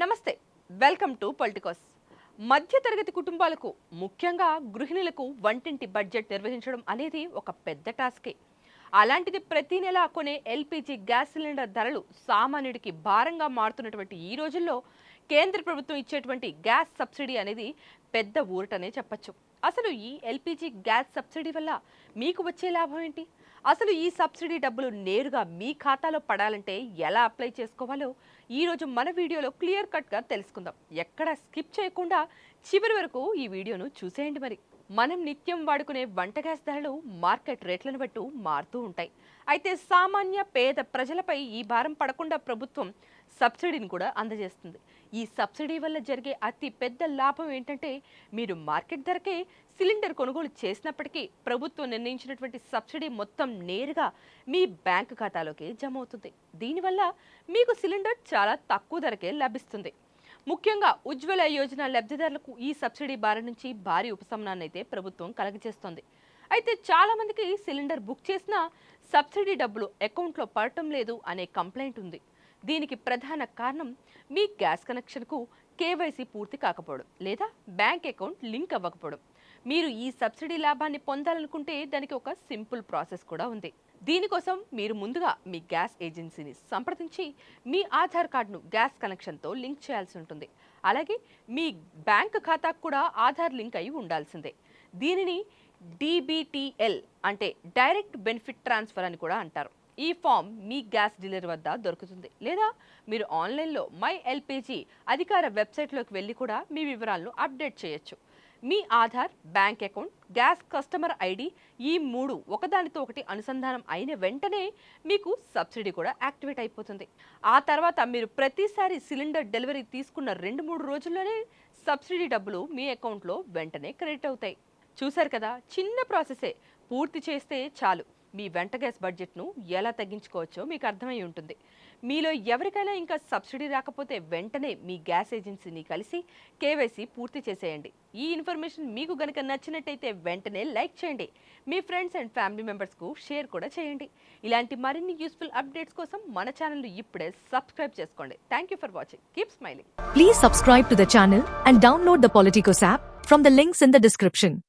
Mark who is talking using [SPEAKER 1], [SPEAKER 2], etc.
[SPEAKER 1] నమస్తే, welcome to Politicos. మధ్యతరగతి కుటుంబాలకు, ముఖ్యంగా గృహిణులకు వంటింటి బడ్జెట్ నిర్వహించడం అనేది ఒక పెద్ద టాస్కే. అలాంటిది ప్రతి నెల కొనే ఎల్పిజి గ్యాస్ సిలిండర్ ధరలు సామాన్యుడికి భారంగా మారుతున్నటువంటి ఈ రోజుల్లో కేంద్ర ప్రభుత్వం ఇచ్చేటువంటి గ్యాస్ సబ్సిడీ అనేది పెద్ద ఊరటనే చెప్పచ్చు. అసలు ఈ ఎల్పిజి గ్యాస్ సబ్సిడీ వల్ల మీకు వచ్చే లాభం ఏంటి? అసలు ఈ సబ్సిడీ డబ్బులు నేరుగా మీ ఖాతాలో పడాలంటే ఎలా అప్లై చేసుకోవాలో ఈరోజు మన వీడియోలో క్లియర్ కట్గా తెలుసుకుందాం. ఎక్కడ స్కిప్ చేయకుండా చివరి వరకు ఈ వీడియోను చూసేయండి. మరి మనం నిత్యం వాడుకునే వంట గ్యాస్ ధరలు మార్కెట్ రేట్లను బట్టి మారుతూ ఉంటాయి. అయితే సామాన్య పేద ప్రజలపై ఈ భారం పడకుండా ప్రభుత్వం సబ్సిడీని కూడా అందజేస్తుంది. ఈ సబ్సిడీ వల్ల జరిగే అతి పెద్ద లాభం ఏంటంటే, మీరు మార్కెట్ ధరకే సిలిండర్ కొనుగోలు చేసినప్పటికీ ప్రభుత్వం నిర్ణయించినటువంటి సబ్సిడీ మొత్తం నేరుగా మీ బ్యాంకు ఖాతాలోకి జమ అవుతుంది. దీనివల్ల మీకు సిలిండర్ చాలా తక్కువ ధరకే లభిస్తుంది. ముఖ్యంగా ఉజ్వల యోజన లబ్ధిదారులకు ఈ సబ్సిడీ భారం నుంచి భారీ ఉపశమనాన్ని అయితే ప్రభుత్వం కలగజేస్తోంది. అయితే చాలా మందికి సిలిండర్ బుక్ చేసినా సబ్సిడీ డబ్బులు అకౌంట్లో పడటం లేదు అనే కంప్లైంట్ ఉంది. దీనికి ప్రధాన కారణం మీ గ్యాస్ కనెక్షన్కు కేవైసీ పూర్తి కాకపోవడం లేదా బ్యాంక్ అకౌంట్ లింక్ అవ్వకపోవడం. మీరు ఈ సబ్సిడీ లాభాన్ని పొందాలనుకుంటే దానికి ఒక సింపుల్ ప్రాసెస్ కూడా ఉంది. దీనికోసం మీరు ముందుగా మీ గ్యాస్ ఏజెన్సీని సంప్రదించి మీ ఆధార్ కార్డును గ్యాస్ కనెక్షన్తో లింక్ చేయాల్సి ఉంటుంది. అలాగే మీ బ్యాంక్ ఖాతాకు కూడా ఆధార్ లింక్ అయి ఉండాల్సిందే. దీనిని DBTL అంటే డైరెక్ట్ బెనిఫిట్ ట్రాన్స్ఫర్ అని కూడా అంటారు. ఈ ఫామ్ మీ గ్యాస్ డీలర్ వద్ద దొరుకుతుంది, లేదా మీరు ఆన్లైన్లో మై ఎల్పిజి అధికార వెబ్సైట్లోకి వెళ్ళి కూడా మీ వివరాలను అప్డేట్ చేయొచ్చు. మీ Aadhaar, bank account, gas customer ID ఈ మూడు ఒకదానితో ఒకటి అనుసంధానం అయిన వెంటనే మీకు సబ్సిడీ కూడా యాక్టివేట్ అయిపోతుంది. ఆ తర్వాత మీరు ప్రతిసారి సిలిండర్ డెలివరీ తీసుకున్న 2-3 రోజుల్లోనే సబ్సిడీ డబ్బులు మీ అకౌంట్లో వెంటనే క్రెడిట్ అవుతాయి. చూశారు కదా, చిన్న ప్రాసెసే. పూర్తి చేస్తే చాలు మీ వంట గ్యాస్ బడ్జెట్ను ఎలా తగ్గించుకోవచ్చో మీకు అర్థమై ఉంటుంది. మీలో ఎవరికైనా ఇంకా సబ్సిడీ రాకపోతే వెంటనే మీ గ్యాస్ ఏజెన్సీని కలిసి కేవైసీ పూర్తి చేసేయండి. ఈ ఇన్ఫర్మేషన్ మీకు గనుక నచ్చినట్టయితే వెంటనే లైక్ చేయండి. మీ ఫ్రెండ్స్ అండ్ ఫ్యామిలీ మెంబర్స్కు షేర్ కూడా చేయండి. ఇలాంటి మరిన్ని యూస్ఫుల్ అప్డేట్స్ కోసం మన ఛానల్ను ఇప్పుడే సబ్స్క్రైబ్ చేసుకోండి. Thank you for watching. Keep smiling.
[SPEAKER 2] Please subscribe to the channel and download the Politicos app from the links in the description.